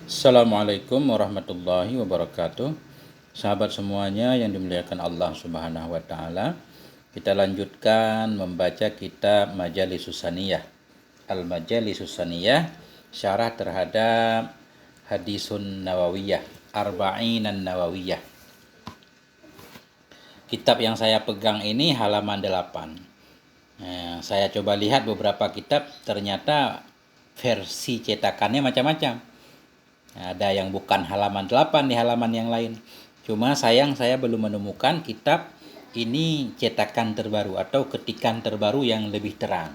Assalamualaikum warahmatullahi wabarakatuh. Sahabat semuanya yang dimuliakan Allah Subhanahu wa taala. Kita lanjutkan membaca kitab Majalisus Saniyah. Al-Majalisus Saniyah, syarah terhadap Hadisun Nawawiyah, Arba'inan Nawawiyah. Kitab yang saya pegang ini halaman 8. Saya coba lihat beberapa kitab, ternyata versi cetakannya macam-macam. Ada yang bukan halaman 8 di halaman yang lain. Cuma sayang saya belum menemukan kitab ini cetakan terbaru atau ketikan terbaru yang lebih terang.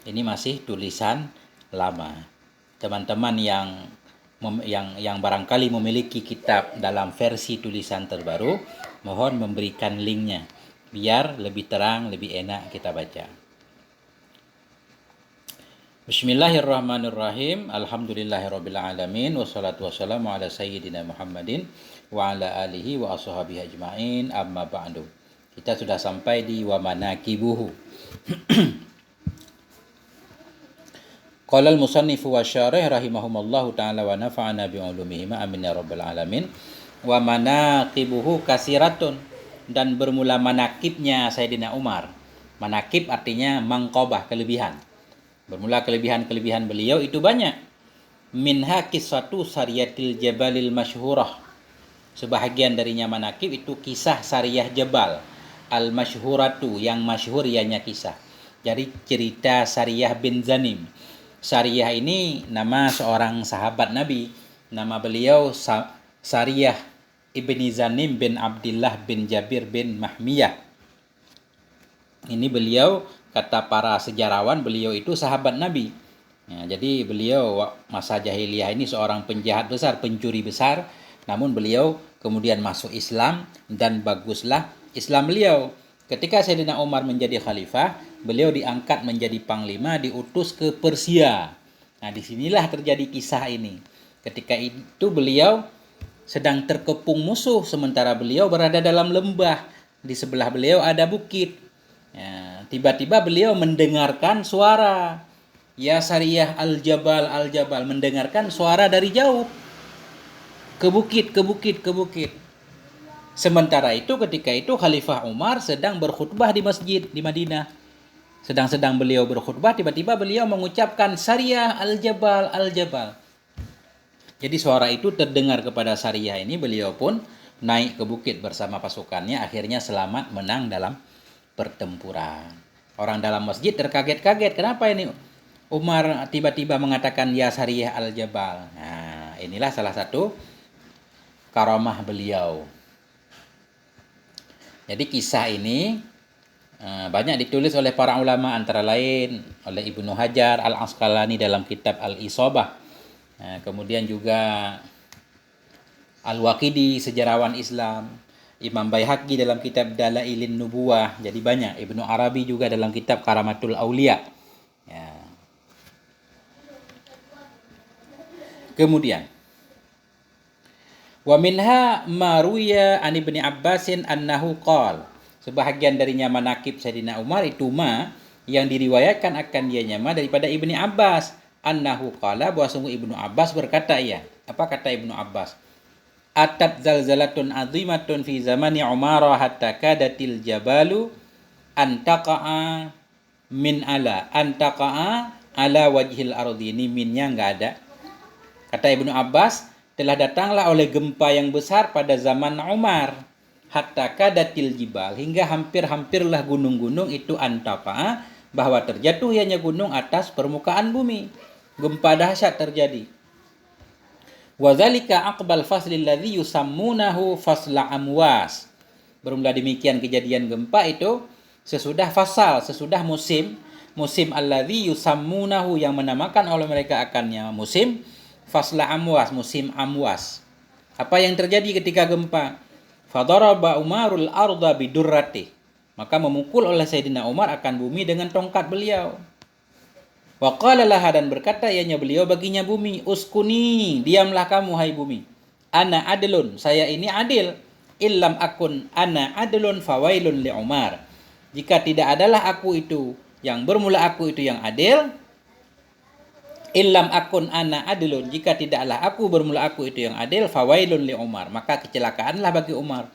Ini masih tulisan lama. Teman-teman yang barangkali memiliki kitab dalam versi tulisan terbaru, mohon memberikan linknya biar lebih terang, lebih enak kita baca. Bismillahirrahmanirrahim. Alhamdulillahirabbil alamin wassalatu wassalamu ala sayyidina Muhammadin wa ala alihi wa ashabihi ajmain. Amma ba'du. Kita sudah sampai di wa manaqibuhu. Qala al-musannifu wa syarih rahimahumallahu taala wa nafa'ana bi ulumihima amin ya rabbal alamin. Wa manaqibuhu kasiratun, dan bermula manaqibnya Sayyidina Umar. Manaqib artinya mangqabah, kelebihan. Bermula kelebihan-kelebihan beliau itu banyak. Minha kisatu sariyatil jabalil masyhurah. Sebahagian darinya manakib itu kisah Sariyah Jabal. Al-masyhuratu, yang masyhur ianya kisah. Jadi cerita Sariyah bin Zanim. Sariyah ini nama seorang sahabat Nabi. Nama beliau Sariyah ibni Zanim bin Abdullah bin Jabir bin Mahmiyah. Ini beliau, kata para sejarawan, beliau itu sahabat Nabi. Jadi beliau masa jahiliyah ini seorang penjahat besar, pencuri besar. Namun beliau kemudian masuk Islam dan baguslah Islam beliau. Ketika Sayyidina Umar menjadi khalifah, beliau diangkat menjadi panglima, diutus ke Persia. Disinilah terjadi kisah ini. Ketika itu beliau sedang terkepung musuh, sementara beliau berada dalam lembah. Di sebelah beliau ada bukit. Tiba-tiba beliau mendengarkan suara, ya Sariyah al-Jabal, al-Jabal, mendengarkan suara dari jauh, ke bukit. Sementara itu ketika itu Khalifah Umar sedang berkhutbah di masjid di Madinah. Sedang beliau berkhutbah, tiba-tiba beliau mengucapkan Sariyah al-Jabal, al-Jabal. Jadi suara itu terdengar kepada Sariyah ini, beliau pun naik ke bukit bersama pasukannya, akhirnya selamat menang dalam pertempuran. Orang dalam masjid terkaget-kaget, kenapa ini Umar tiba-tiba mengatakan ya Sariyah al-Jabal. Inilah salah satu karamah beliau. Jadi kisah ini banyak ditulis oleh para ulama, antara lain oleh Ibnu Hajar al-Asqalani dalam kitab Al-Isabah. Kemudian juga Al-Waqidi, sejarawan Islam. Imam Baihaqi dalam kitab Dalailin Nubuwah. Jadi banyak. Ibnu Arabi juga dalam kitab Karamatul Aulia. Kemudian wa minha ma ruya an Ibni Abbasin annahu qala. Sebahagian darinya manakib Sayyidina Umar itu yang diriwayatkan akan dianya daripada Ibni Abbas. Annahu qala, bahwa sungguh Ibnu Abbas berkata ia. Apa kata Ibnu Abbas? Atat zalzalatun azimatun fi zamani Umar hatta kadatil jabalu antaqa'a ala wajhil ardi. Ini minnya enggak ada. Kata Ibnu Abbas, telah datanglah oleh gempa yang besar pada zaman Umar, hatta kadatil jibal, hingga hampir-hampirlah gunung-gunung itu antaqa'a, bahwa terjatuh ianya gunung atas permukaan bumi. Gempa dahsyat terjadi. Wadzalika aqbal faslil ladzi yusammunahu fasla amwas. Bermula demikian kejadian gempa itu sesudah fasal, sesudah musim alladzi yusammunahu, yang menamakan oleh mereka akannya musim fasla amwas, musim amwas. Apa yang terjadi ketika gempa? Fadaraba Umarul arda bidurrati, maka memukul oleh Sayyidina Umar akan bumi dengan tongkat beliau. Wa qala laha, dan berkata ianya beliau baginya bumi, uskuni, diamlah kamu hai bumi. Ana adlun, saya ini adil. Illam akun ana adlun fawailun li Umar. Jika tidak adalah aku itu yang bermula aku itu yang adil, Illam akun ana adilun, jika tidaklah aku bermula aku itu yang adil, fawailun li Umar, maka kecelakaanlah bagi Umar.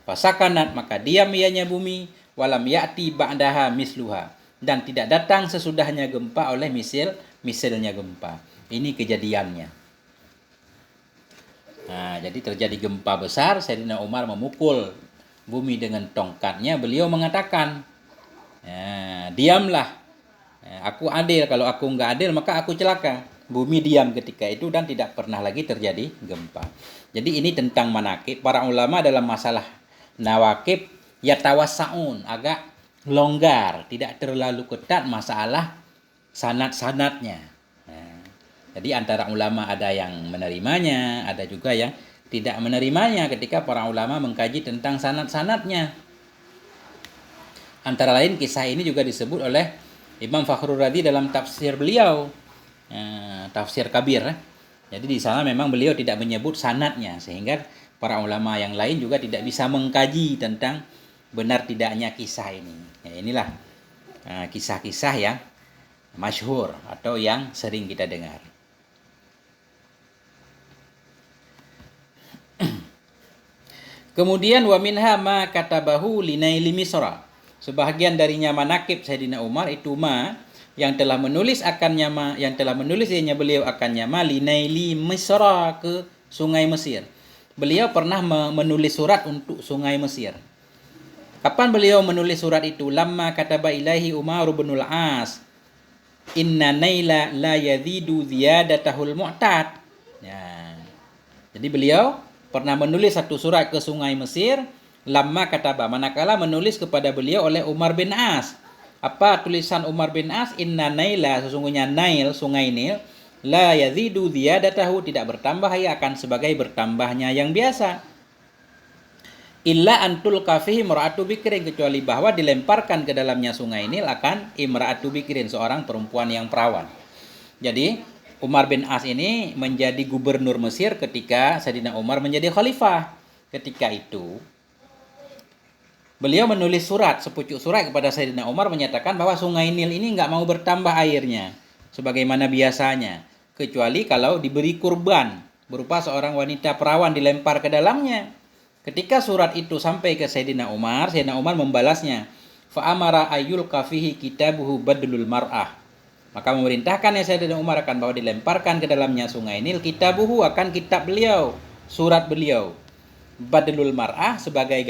Fasakanat, maka diam ianya bumi, walam ya'ti ba'daha misluha, dan tidak datang sesudahnya gempa oleh misilnya gempa. Ini kejadiannya. Nah, jadi terjadi gempa besar, Sayyidina Umar memukul bumi dengan tongkatnya, beliau mengatakan, diamlah. Aku adil, kalau aku nggak adil maka aku celaka. Bumi diam ketika itu dan tidak pernah lagi terjadi gempa. Jadi ini tentang manakib. Para ulama dalam masalah nawakib yatawassaun, agak longgar, tidak terlalu ketat masalah sanad-sanadnya. Jadi antara ulama ada yang menerimanya, ada juga yang tidak menerimanya ketika para ulama mengkaji tentang sanad-sanadnya. Antara lain kisah ini juga disebut oleh Imam Fakhrul Razi dalam tafsir beliau, tafsir kabir. Jadi di sana memang beliau tidak menyebut sanadnya, sehingga para ulama yang lain juga tidak bisa mengkaji tentang benar tidaknya kisah ini. Inilah kisah-kisah yang masyhur atau yang sering kita dengar. Kemudian wa minha ma katabahu linaili misra. Sebahagian darinya manakib Sayyidina Umar itu yang telah menulis ianya beliau akannya linaili Misra, ke sungai Mesir. Beliau pernah menulis surat untuk sungai Mesir. Kapan beliau menulis surat itu? Lamma kataba ilahi Umar bin al-As, inna naila la yazidu ziyadatahul mu'tad. Jadi beliau pernah menulis satu surat ke sungai Mesir. Lamma kataba, manakala menulis kepada beliau oleh Umar bin As. Apa tulisan Umar bin As? Inna naila, sesungguhnya Nail, sungai Nil, la yazidu ziyadatahu, tidak bertambah, ia akan sebagai bertambahnya yang biasa. Illa antul kafihi imra'atu bikrin, kecuali bahwa dilemparkan ke dalamnya sungai Nil akan imra'atu bikrin, seorang perempuan yang perawan. Jadi Umar bin As ini menjadi gubernur Mesir ketika Sayyidina Umar menjadi khalifah. Ketika itu beliau menulis surat, sepucuk surat kepada Sayyidina Umar menyatakan bahwa sungai Nil ini nggak mau bertambah airnya sebagaimana biasanya, kecuali kalau diberi kurban berupa seorang wanita perawan dilempar ke dalamnya. Ketika surat itu sampai ke Sayyidina Umar membalasnya, fa'amara ayyul kafihi kitabuhu badlul mar'ah. Maka memerintahkan Sayyidina Umar akan bahwa dilemparkan ke dalamnya sungai Nil kitabuhu, akan kitab beliau, surat beliau, badlul mar'ah, sebagai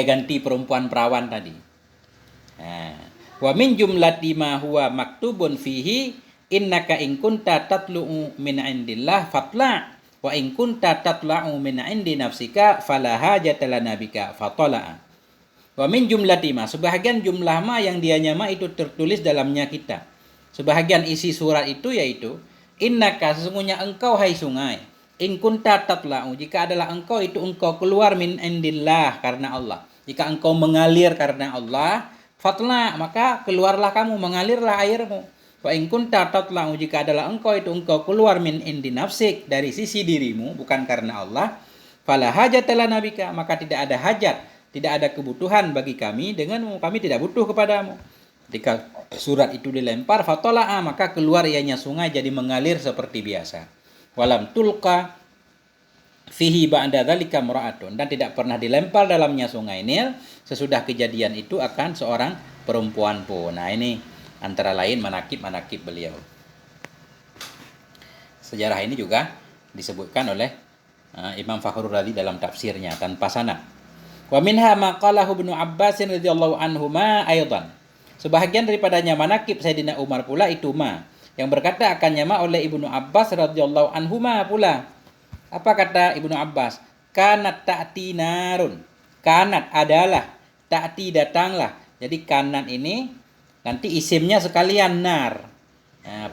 ganti perempuan perawan tadi. Wa min jumlati ma huwa maktubun fihi innaka in kunta tatlu'u min indillah fatla' wa in kunta tatla'u min indi nafsika fala hajata lana bika fatala'a. Wa min jumlati ma, sebahagian jumlah ma yang dianya ma itu tertulis dalamnya kita. Sebahagian isi surat itu yaitu innaka, sesungguhnya engkau hai sungai, in kunta tatla'u, jika adalah engkau itu engkau keluar min indillah, karena Allah. Jika engkau mengalir karena Allah, fatla, maka keluarlah kamu, mengalirlah airmu. Wa in kunta tatla'u, jika adalah engkau itu engkau keluar min indi nafsik, dari sisi dirimu, bukan karena Allah, fala hajatala nabika, maka tidak ada hajat, tidak ada kebutuhan bagi kami denganmu, kami tidak butuh kepadamu. Ketika surat itu dilempar, fatala'a, maka keluar ianya sungai jadi mengalir seperti biasa. Walam tulqa fihi ba'da dzalika mura'atun, dan tidak pernah dilempar dalamnya sungai Nil sesudah kejadian itu akan seorang perempuan pun. Nah, ini antara lain manakib beliau. Sejarah ini juga disebutkan oleh Imam Fakhrul Razi dalam tafsirnya tanpa sanad. Wa minha ma qalahu Ibnu Abbas radhiyallahu anhuma aidan. Sebahagian daripadanya manakib Sayyidina Umar pula itu yang berkata akannya oleh Ibnu Abbas radhiyallahu anhuma pula. Apa kata Ibnu Abbas? Kanat ta'ti narun. Kanat adalah, ta'ti datanglah. Jadi kanat ini nanti isimnya sekalian nar.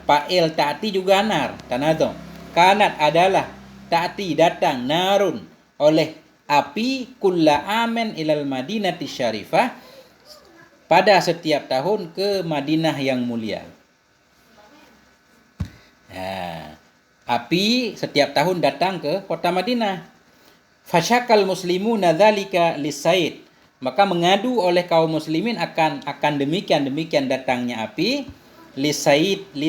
Fa'il ta'ti juga nar. Tanadum. Kanat adalah, ta'ti datang, narun oleh api, kulla amen ilal madinati syarifah, pada setiap tahun ke Madinah yang mulia. Api setiap tahun datang ke kota Madinah. Fasyakal muslimuna dzalika lisaid, maka mengadu oleh kaum muslimin akan demikian datangnya api li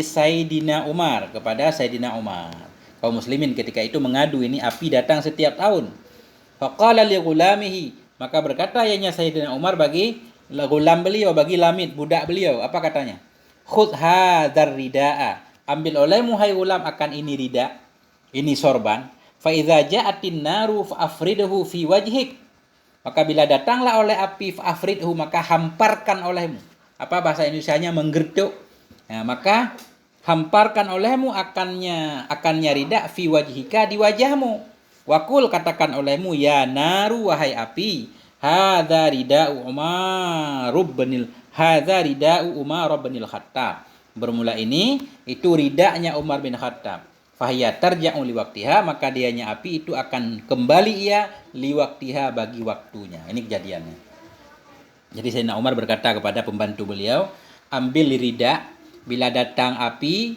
Sayyidina Umar, kepada Sayyidina Umar. Kaum muslimin ketika itu mengadu ini api datang setiap tahun. Faqala li ghulamihi, maka berkata ayahnya Sayyidina Umar bagi gulam beliau, bagi lamid budak beliau, apa katanya? Khudh hadzal ridaa, ambil olehmu hai gulam akan ini rida, ini sorban. Fa idza ja'atin naru fa afridahu fi wajhik, maka bila datanglah oleh api fa afridhu, maka hamparkan olehmu. Apa bahasa Indonesianya? Menggerduk. Nah, maka hamparkan olehmu akannya rida fi wajhika, di wajahmu. Wakul, katakan olehmu, ya naru wahai api, hadza rida'u Umar bin Khattab. Bermula ini itu ridanya Umar bin Khattab. Fahiya tarja'u liwaktiha, maka dianya api itu akan kembali ia liwaktiha, bagi waktunya. Ini kejadiannya. Jadi Sayyidina Umar berkata kepada pembantu beliau, ambil rida, bila datang api,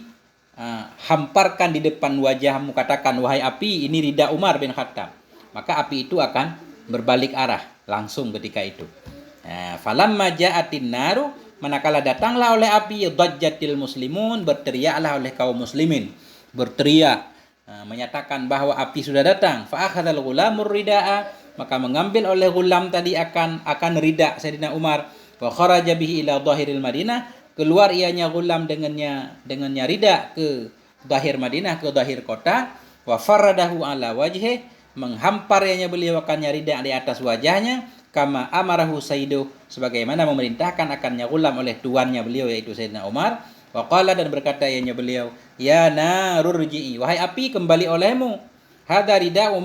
hamparkan di depan wajahmu, katakan wahai api, ini rida Umar bin Khattab. Maka api itu akan berbalik arah langsung ketika itu. Falamma ja'atin naru, manakala datanglah oleh api, dhajjatil muslimun, berteriaklah oleh kaum muslimin, berteriak menyatakan bahwa api sudah datang. Fa akhadzal ghulamur ridaa, maka mengambil oleh gulam tadi akan rida Sayyidina Umar. Wa kharaja bihi ila dhahiril Madinah, keluar ianya gulam dengannya rida ke dhahir Madinah, ke dhahir kota. Wa faradahu ala wajhi, menghampar ianya beliau akannya rida di atas wajahnya. Kama amarahu sayyidu, sebagaimana memerintahkan akannya gulam oleh tuannya beliau, yaitu Sayyidina Umar. Wa qala, dan berkata ianya beliau, ya narur rji'i, wahai api kembali olehmu. Hadza rida'u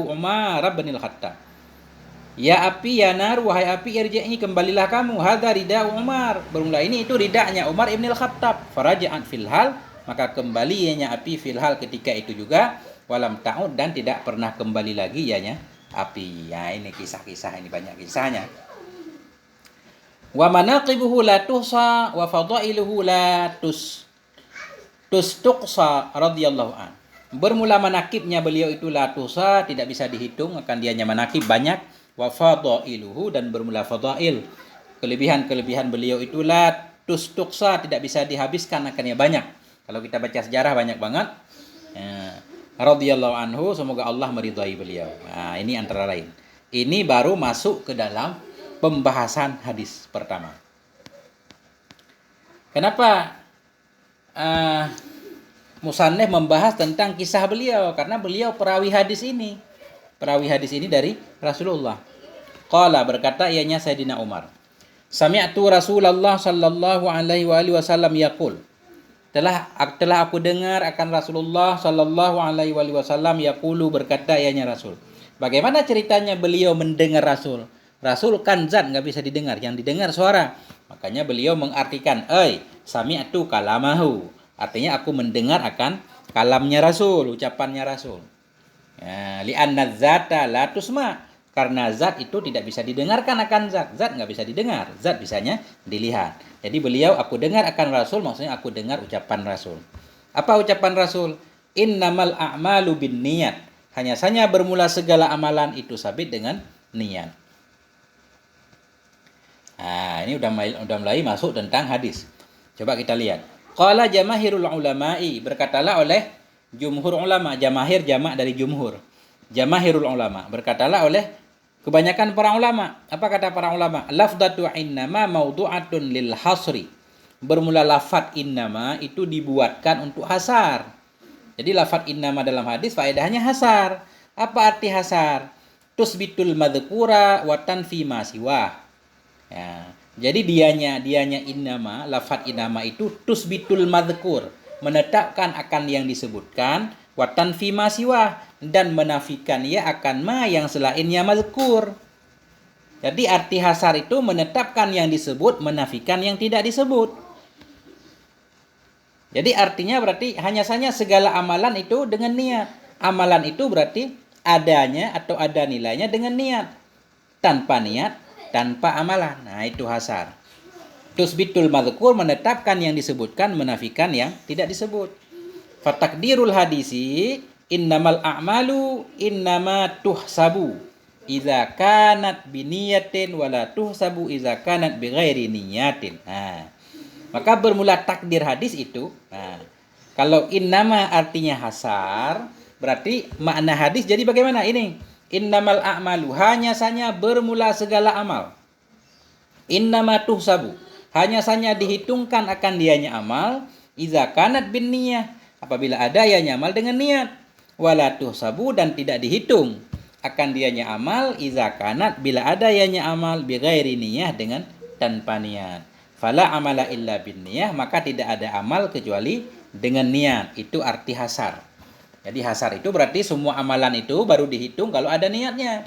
Umar bin Khattab. Ya api, ya nar, wahai api, irji'i, kembalilah kamu. Hadza rida'u Umar, bermula ini itu ridanya Umar ibn Khattab. Faraja'an fil hal, maka kembali ianya api fil hal ketika itu juga. Walam ta'ud, dan tidak pernah kembali lagi ianya api. Ya, ini kisah-kisah, ini banyak kisahnya. Wa manaqibuhu la tuhsa wa fadailuhu la tustuqsa radhiyallahu an. Bermula manakibnya beliau itu la tuhsa, tidak bisa dihitung, akan dianya manakib banyak. Wa fadailuhu, dan bermula fadail, kelebihan-kelebihan beliau itu la tustuqsa, tidak bisa dihabiskan, akannya banyak. Kalau kita baca sejarah banyak banget. Radhiyallahu anhu, semoga Allah meridhai beliau. Nah, ini antara lain. Ini baru masuk ke dalam pembahasan hadis pertama. Kenapa Musannif membahas tentang kisah beliau? Karena beliau perawi hadis ini. Perawi hadis ini dari Rasulullah. Qala, berkata ianya Sayyidina Umar, sami'tu Rasulullah sallallahu alaihi wasallam yaqul, telah aku dengar akan Rasulullah sallallahu alaihi wasallam yaqulu, berkata ianya Rasul. Bagaimana ceritanya beliau mendengar Rasul? Rasul kan zat, nggak bisa didengar, yang didengar suara. Makanya beliau mengartikan, sami'tu kalamahu, artinya aku mendengar akan kalamnya Rasul, ucapannya Rasul. Li'anna zata la tusma, karena zat itu tidak bisa didengarkan akan zat. Zat nggak bisa didengar, zat bisanya dilihat. Jadi beliau, aku dengar akan Rasul, maksudnya aku dengar ucapan Rasul. Apa ucapan Rasul? Innamal a'malu bin niyat, hanya saja bermula segala amalan itu sabit dengan niat. Ini udah mulai masuk tentang hadis. Coba kita lihat. Qala jamahirul ulama'i, berkatalah oleh jumhur ulama. Jamahir jamak dari jumhur. Jamahirul ulama, berkatalah oleh kebanyakan para ulama. Apa kata para ulama? Lafdatu innama maudu'atun lil hasri. Bermula lafad innama itu dibuatkan untuk hasar. Jadi lafad innama dalam hadis faedahnya hasar. Apa arti hasar? Tusbitul madhkura wa tanfi ma siwah. Ya, jadi dianya innama, lafad innama itu tusbitul madhkur, menetapkan akan yang disebutkan, wa tanfi ma siwah, dan menafikan ia akan ma yang selainnya mazkur. Jadi arti hasar itu menetapkan yang disebut, menafikan yang tidak disebut. Jadi artinya berarti hanya saja segala amalan itu dengan niat. Amalan itu berarti adanya atau ada nilainya dengan niat. Tanpa niat, tanpa amalan. Nah, itu hasar. Tusbitul mazkur, menetapkan yang disebutkan, menafikan yang tidak disebut. Fatakdirul hadisi innamal a'malu innama tuhsabu idza kanat biniyatin wala tuhsabu idza kanat bighairi niyatin. Maka bermula takdir hadis itu, nah, kalau innama artinya hasar, berarti makna hadis jadi bagaimana ini? Innamal a'malu, hanya saja bermula segala amal. Innama tuhsabu, hanya saja dihitungkan akan dianya amal. Iza kanat bin niyah, apabila ada ianya amal dengan niat. Wala tuhsabu, dan tidak dihitung akan dianya amal. Iza kanat, bila ada ianya amal bi ghairi niyah, dengan tanpa niat. Fala amala illa bin niyah, maka tidak ada amal kecuali dengan niat. Itu arti hasar. Jadi hasar itu berarti semua amalan itu baru dihitung kalau ada niatnya.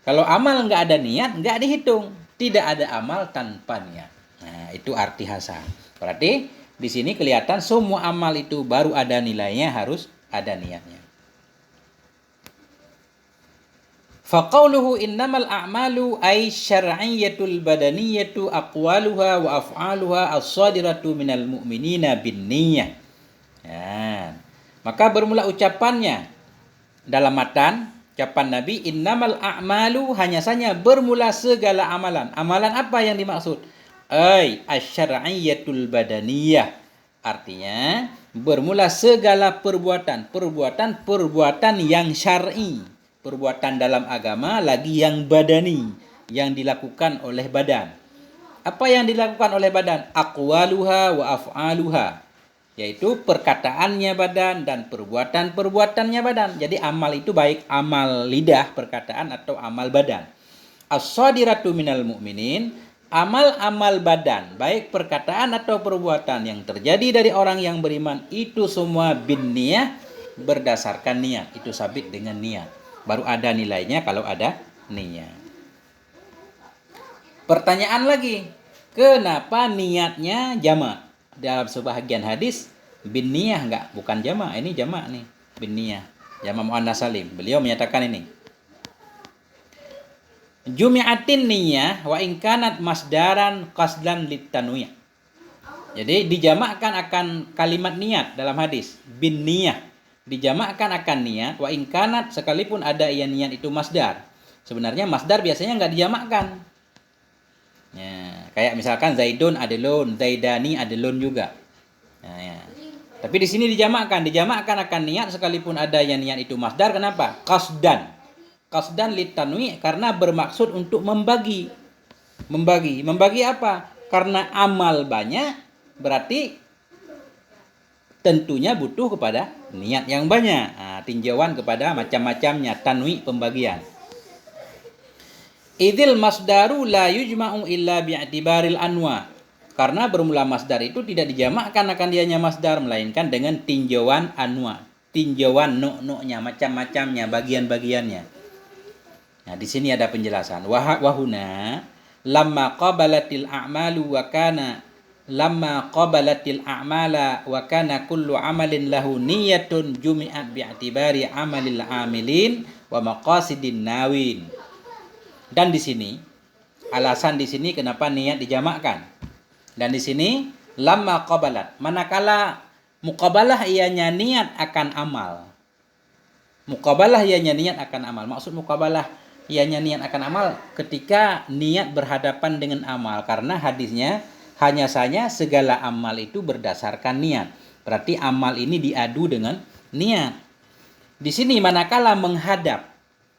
Kalau amal nggak ada niat, nggak dihitung. Tidak ada amal tanpa niat. Nah, itu arti hasar. Berarti di sini kelihatan semua amal itu baru ada nilainya, harus ada niatnya. Faqauluhu innamal a'malu ay syar'iyyatul badaniyatu aqwaluha wa af'aluha as-sadiratu minal mu'minina bin niyyah. Ya. Maka bermula ucapannya dalam matan, ucapan Nabi, innamal a'malu, hanya saja bermula segala amalan. Amalan apa yang dimaksud? Ay asyar'iyyatul badaniyah. Artinya bermula segala perbuatan yang syar'i. Perbuatan dalam agama lagi yang badani, yang dilakukan oleh badan. Apa yang dilakukan oleh badan? Aqwaluha wa af'aluha, yaitu perkataannya badan dan perbuatannya badan. Jadi amal itu baik amal lidah, perkataan, atau amal badan. As-sadiratu minal mu'minin, amal-amal badan, baik perkataan atau perbuatan yang terjadi dari orang yang beriman, itu semua bin niyah, berdasarkan niat. Itu sabit dengan niat. Baru ada nilainya kalau ada niat. Pertanyaan lagi, kenapa niatnya jamak? Dalam sebahagian hadis bin niyah, enggak, bukan jamak, ini jamak nih, bin niyah, jamak muannas salim. Beliau menyatakan ini, jumi'atin niyah wa in kanat masdaran qasdan litanwi'. Jadi dijamakkan akan kalimat niat dalam hadis, bin niyah dijamakkan akan niat, wa in kanat, sekalipun ada ia niat itu masdar. Sebenarnya masdar biasanya enggak dijamakkan. Ya, kayak misalkan Zaidun adilun, Zaidani adilun juga. Ya. Tapi di sini dijamakkan akan niat sekalipun ada yang niat itu masdar. Kenapa? Qasdan litanwi, karena bermaksud untuk membagi. Membagi apa? Karena amal banyak, berarti tentunya butuh kepada niat yang banyak. Nah, tinjauan kepada macam-macamnya, tanwi, pembagian. Idzil masdaru la yujma'u illa bi'tibaril anwa. Karena bermula masdar itu tidak dijamakkan akan dianya masdar, melainkan dengan tinjauan anwa, tinjauan nuk-nuknya, macam-macamnya, bagian-bagiannya. Nah, di sini ada penjelasan. Wahuna lamma qabalatil a'malu wa kana lamma qabalatil a'mala wa kana kullu amalin lahu niyatun jumi'at bi'tibari amalil amilin wa maqasidin nawin. Dan di sini alasan di sini kenapa niat dijamakkan. Dan di sini lamma qabalat, manakala muqabalah ianya niat akan amal. Muqabalah ianya niat akan amal. Maksud muqabalah ianya niat akan amal ketika niat berhadapan dengan amal, karena hadisnya hanya saja segala amal itu berdasarkan niat. Berarti amal ini diadu dengan niat. Di sini manakala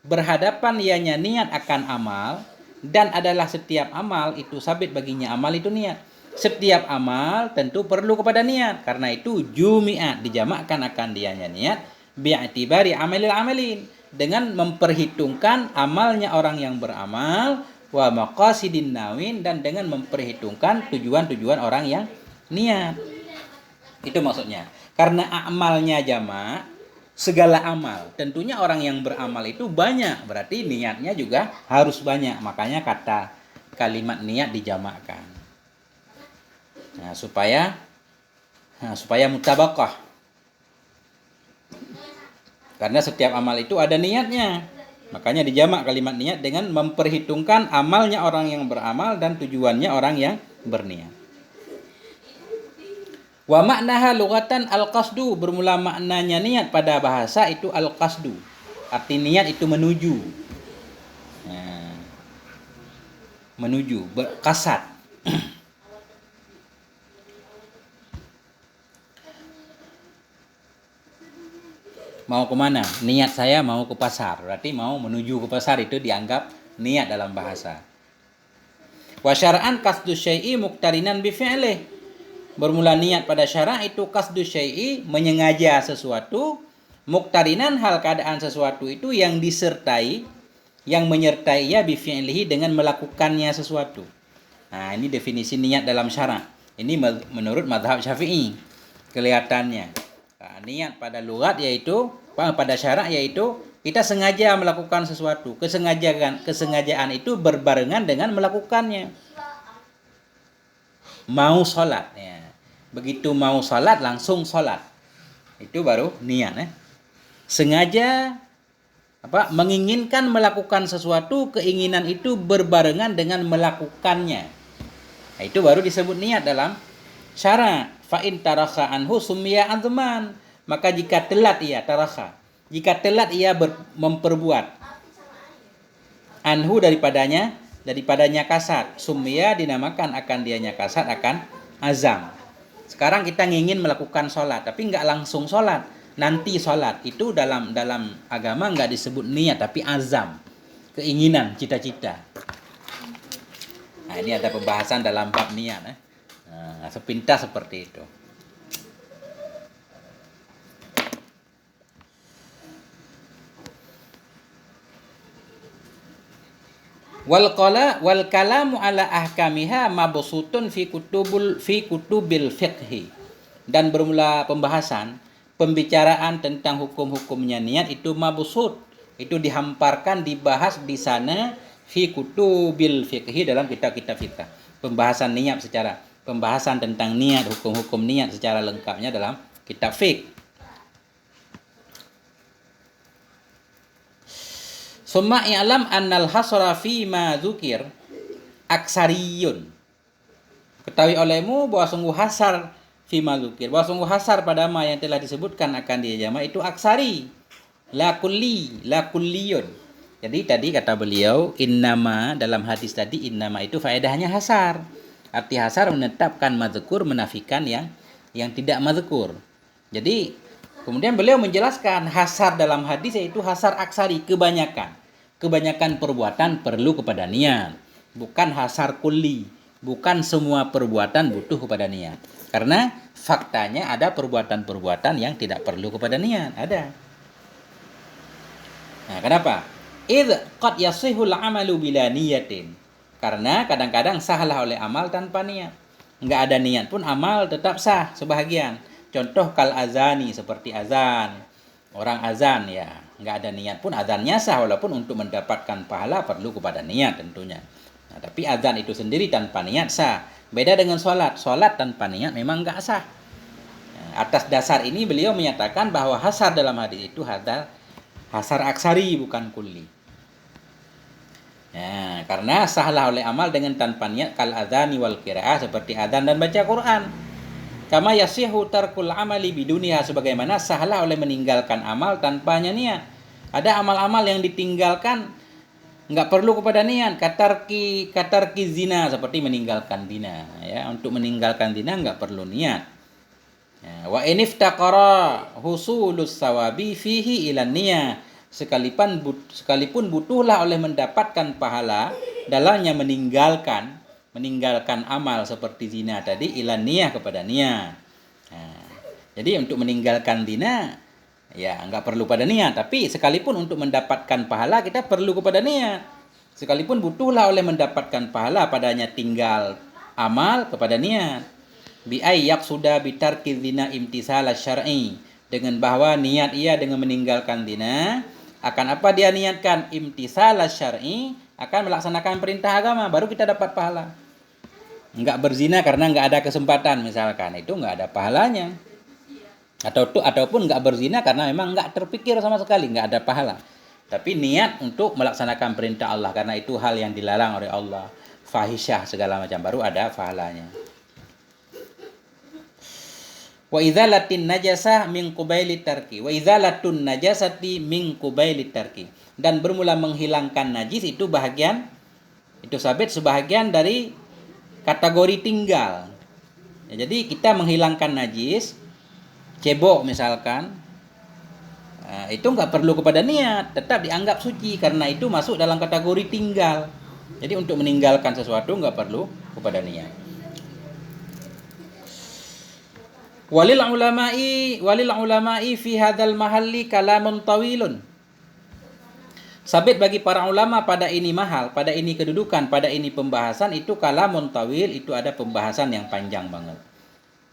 berhadapan ianya niat akan amal, dan adalah setiap amal itu sabit baginya amal itu niat. Setiap amal tentu perlu kepada niat. Karena itu jumi'at, dijamakkan akan dianya niat bi'tibari amalil amalin, dengan memperhitungkan amalnya orang yang beramal, wa maqasidin nawin, dan dengan memperhitungkan tujuan-tujuan orang yang niat. Itu maksudnya. Karena amalnya jamak, segala amal, tentunya orang yang beramal itu banyak, berarti niatnya juga harus banyak. Makanya kata kalimat niat dijamakkan. Nah, supaya mutabaqah. Karena setiap amal itu ada niatnya. Makanya dijamak kalimat niat dengan memperhitungkan amalnya orang yang beramal dan tujuannya orang yang berniat. Wa maknaha lughatan al-qasdu, bermula maknanya niat pada bahasa itu al-qasdu. Arti niat itu menuju. Menuju, berkasat. Mau kemana? Niat saya mau ke pasar. Berarti mau menuju ke pasar itu dianggap niat dalam bahasa. Wa syar'an qasdu syai'i muqtarinan bi fi'lih. Bermula niat pada syara' itu qasdu syai'i, menyengaja sesuatu, muqtarinan hal keadaan sesuatu itu yang disertai, yang menyertai ya bi fi'lihi dengan melakukannya sesuatu. Nah, ini definisi niat dalam syara'. Ini menurut mazhab Syafi'i kelihatannya. Nah, niat pada lughat yaitu pada syara' yaitu kita sengaja melakukan sesuatu. Kesengajaan itu berbarengan dengan melakukannya. Mau sholat ya. Begitu mau sholat langsung sholat. Itu baru niat. Sengaja menginginkan melakukan sesuatu, keinginan itu berbarengan dengan melakukannya. Nah, itu baru disebut niat dalam syara'. Fa in tarakha anhu summiya azman. Maka jika telat ia tarakha, jika telat ia memperbuat anhu daripadanya kasat, summiya dinamakan akan dianya kasat akan azam. Sekarang kita ingin melakukan sholat tapi nggak langsung sholat, nanti sholat. Itu dalam agama nggak disebut niat tapi azam, keinginan, cita-cita. Nah, ini ada pembahasan dalam bab niat. Nah, sepintas seperti itu. Wal kalamu ala ahkamiha mabsutun fi kutubil fiqhi. Dan bermula pembicaraan tentang hukum-hukumnya niat itu mabsut, itu dihamparkan, dibahas di sana fi kutubil fiqhi, dalam kitab-kitab fikih. Pembahasan tentang niat, hukum-hukum niat secara lengkapnya dalam kitab fiqh. Summa i'lam annal hasra fi ma dzukir aksariyun. Ketahui olehmu bahwa sungguh hasar fi ma dzukir, bahwa sungguh hasar pada ma yang telah disebutkan akan dia jama itu aksari, la kulliyun. Jadi tadi kata beliau innama, dalam hadis tadi innama itu faedahnya hasar. Arti hasar menetapkan madzkur, menafikan yang tidak madzkur. Jadi kemudian beliau menjelaskan hasar dalam hadis yaitu hasar aksari, kebanyakan perbuatan perlu kepada niat, bukan hasar kulli, bukan semua perbuatan butuh kepada niat. Karena faktanya ada perbuatan-perbuatan yang tidak perlu kepada niat, ada. Nah, kenapa? Idz qad yasihul amalu bila niyatin. Karena kadang-kadang sahlah oleh amal tanpa niat. Enggak ada niat pun amal tetap sah sebahagian. Contoh kal azani, seperti azan. Orang azan ya, nggak ada niat pun azannya sah, walaupun untuk mendapatkan pahala perlu kepada niat tentunya. Nah, tapi azan itu sendiri tanpa niat sah. Beda dengan sholat tanpa niat memang nggak sah. Nah, atas dasar ini beliau menyatakan bahwa hasar dalam hadis itu hasar aksari bukan kulli. Nah, karena sahlah oleh amal dengan tanpa niat kal adzani wal qiraah, seperti adzan dan baca Quran. Kama yasihu tarkul amali biduniha, sebagaimana sahlah oleh meninggalkan amal tanpanya niat. Ada amal-amal yang ditinggalkan nggak perlu kepada niat, katarki zina, seperti meninggalkan zina ya. Untuk meninggalkan zina nggak perlu niat ya. Wa iniftaqara husulus sawabi fihi ilan niyah, sekalipun butuhlah oleh mendapatkan pahala dalamnya meninggalkan amal seperti zina tadi, ilan niyah, kepada niat. Nah, jadi untuk meninggalkan zina ya nggak perlu pada niat, tapi sekalipun untuk mendapatkan pahala kita perlu kepada niat. Sekalipun butuhlah oleh mendapatkan pahala padanya tinggal amal, kepada niat. Bi ayyak sudah bitarki zina imtisal syar'i, dengan bahwa niat ia dengan meninggalkan zina akan apa dia niatkan? Imtisal syar'i, akan melaksanakan perintah agama, baru kita dapat pahala. Enggak berzina karena enggak ada kesempatan misalkan, itu enggak ada pahalanya. Ataupun enggak berzina karena memang enggak terpikir sama sekali, enggak ada pahala. Tapi niat untuk melaksanakan perintah Allah, karena itu hal yang dilarang oleh Allah, fahisyah segala macam, baru ada pahalanya. Wa idzalatin najasah min qubaili tarki, wa idzalatun najasati min qubaili tarki. Dan bermula menghilangkan najis itu sebahagian dari kategori tinggal ya. Jadi kita menghilangkan najis, cebok misalkan, Itu nggak perlu kepada niat, tetap dianggap suci karena itu masuk dalam kategori tinggal. Jadi untuk meninggalkan sesuatu nggak perlu kepada niat. Walil ulama'i fi hadzal mahalli kalamun tawilun. Sabit bagi para ulama pada ini mahal, pada ini kedudukan, pada ini pembahasan itu kalamun tawil, itu ada pembahasan yang panjang banget.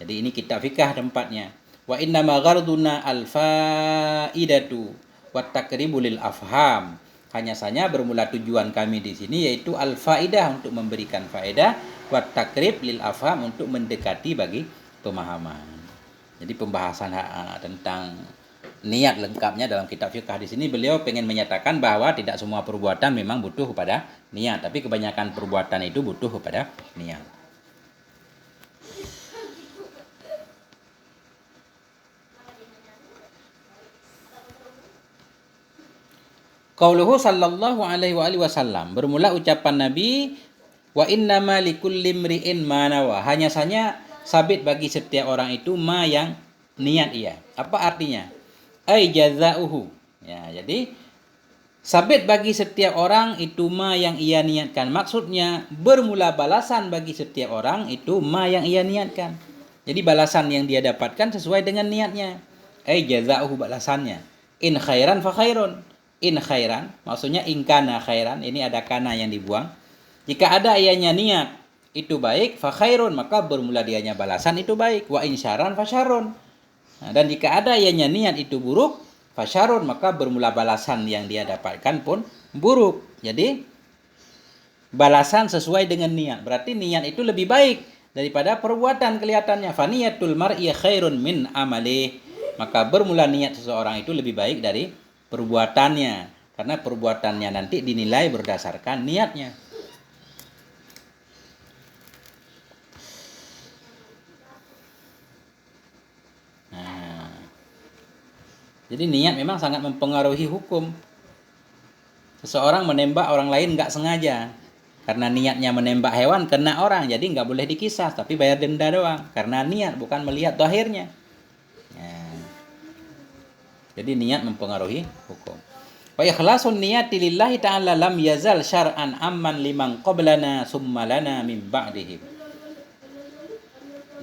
Jadi ini kitab fikah tempatnya. Wa inna ma gharduna al-faidatu wa takribu lil afham. Hanya saja bermula tujuan kami di sini yaitu al-faidah untuk memberikan faedah, wa takrib lil afham untuk mendekati bagi pemahaman. Jadi pembahasan tentang niat lengkapnya dalam kitab fikah di sini beliau pengen menyatakan bahwa tidak semua perbuatan memang butuh kepada niat, tapi kebanyakan perbuatan itu butuh kepada niat. Qauluhu sallallahu alaihi wasallam, bermula ucapan Nabi, wa innama likulli imri'in ma nawa. Hanya saja sabit bagi setiap orang itu ma yang niat ia. Apa artinya? Ai jazauhu. Ya, jadi sabit bagi setiap orang itu ma yang ia niatkan. Maksudnya bermula balasan bagi setiap orang itu ma yang ia niatkan. Jadi balasan yang dia dapatkan sesuai dengan niatnya. Ai jazauhu, balasannya. In khairan fa khairun. In khairan, maksudnya in kana khairan, ini ada kana yang dibuang. Jika ada ianya niat itu baik, fa khairun, maka bermula dianya balasan itu baik. Wa in syarran fa syarrun. Dan jika ada ianya niat itu buruk, fa syarrun, maka bermula balasan yang dia dapatkan pun buruk. Jadi balasan sesuai dengan niat. Berarti niat itu lebih baik daripada perbuatan kelihatannya. Fa niyatul mar'i khairun min amali. Maka bermula niat seseorang itu lebih baik dari perbuatannya, karena perbuatannya nanti dinilai berdasarkan niatnya. Jadi niat memang sangat mempengaruhi hukum. Seseorang menembak orang lain nggak sengaja, karena niatnya menembak hewan kena orang, jadi nggak boleh dikisas, tapi bayar denda doang, karena niat bukan melihat zahirnya. Jadi niat mempengaruhi hukum. Wa ikhlasun niyati lillahi ta'ala lam yazal syar'an amman liman qablana summa lana min ba'dihim.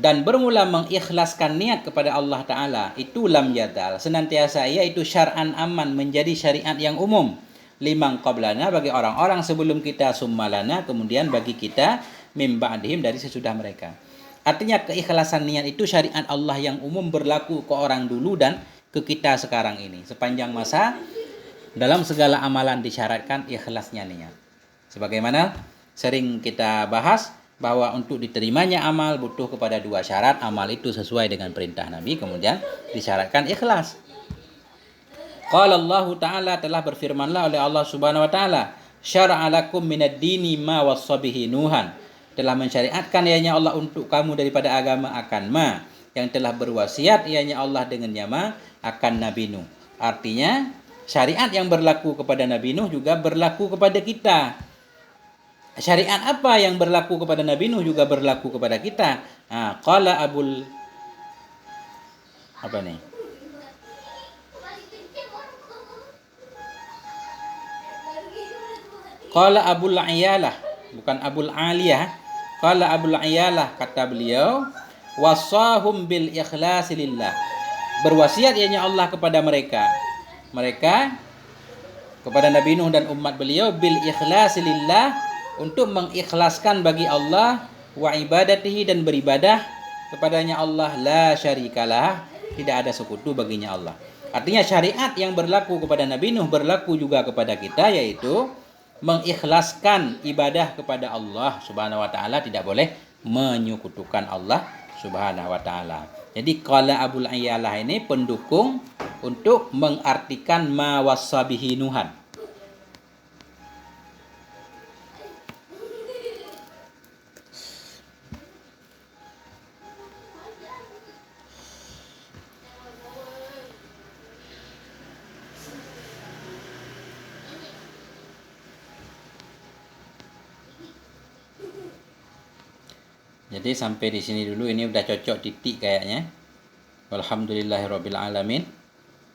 Dan bermula mengikhlaskan niat kepada Allah Ta'ala itu lam yazal, senantiasa ia itu syar'an amman, menjadi syariat yang umum. Liman qablana, bagi orang-orang sebelum kita, summa lana, kemudian bagi kita, min ba'dihim, dari sesudah mereka. Artinya keikhlasan niat itu syariat Allah yang umum, berlaku ke orang dulu dan ke kita sekarang ini. Sepanjang masa dalam segala amalan disyaratkan ikhlasnya niat. Sebagaimana sering kita bahas bahwa untuk diterimanya amal butuh kepada dua syarat. Amal itu sesuai dengan perintah Nabi, kemudian disyaratkan ikhlas. Qala Allah Ta'ala, telah berfirmanlah oleh Allah Subhanahu wa taala, syara'a lakum minad dini ma wassa bihi Nuhan. Telah mensyariatkan ianya Allah untuk kamu daripada agama akan ma yang telah berwasiat ianya Allah dengannya ma akan Nabi Nuh. Artinya syariat yang berlaku kepada Nabi Nuh juga berlaku kepada kita. Syariat apa yang berlaku kepada Nabi Nuh juga berlaku kepada kita. Qala Abul apa nih? Qala Abul Ayalah, bukan Abul Aliyah. Qala Abul Ayalah, kata beliau, wasahum bil ikhlasi lillah. Berwasiat ianya Allah kepada mereka kepada Nabi Nuh dan umat beliau, bil ikhlasi lillah, untuk mengikhlaskan bagi Allah, wa ibadatihi, dan beribadah kepadanya Allah, la syarikalah, tidak ada sekutu baginya Allah. Artinya syariat yang berlaku kepada Nabi Nuh berlaku juga kepada kita, yaitu mengikhlaskan ibadah kepada Allah Subhanahu wa taala, tidak boleh menyekutukan Allah Subhanahu wa taala. Jadi qala Abul Ayalah ini pendukung untuk mengartikan ma wassabihi Nuhan. Jadi sampai di sini dulu, ini udah cocok titik kayaknya. Walhamdulillahirabbil alamin.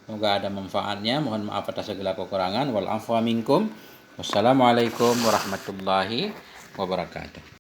Semoga ada manfaatnya. Mohon maaf atas segala kekurangan. Wal afwa minkum. Wassalamualaikum warahmatullahi wabarakatuh.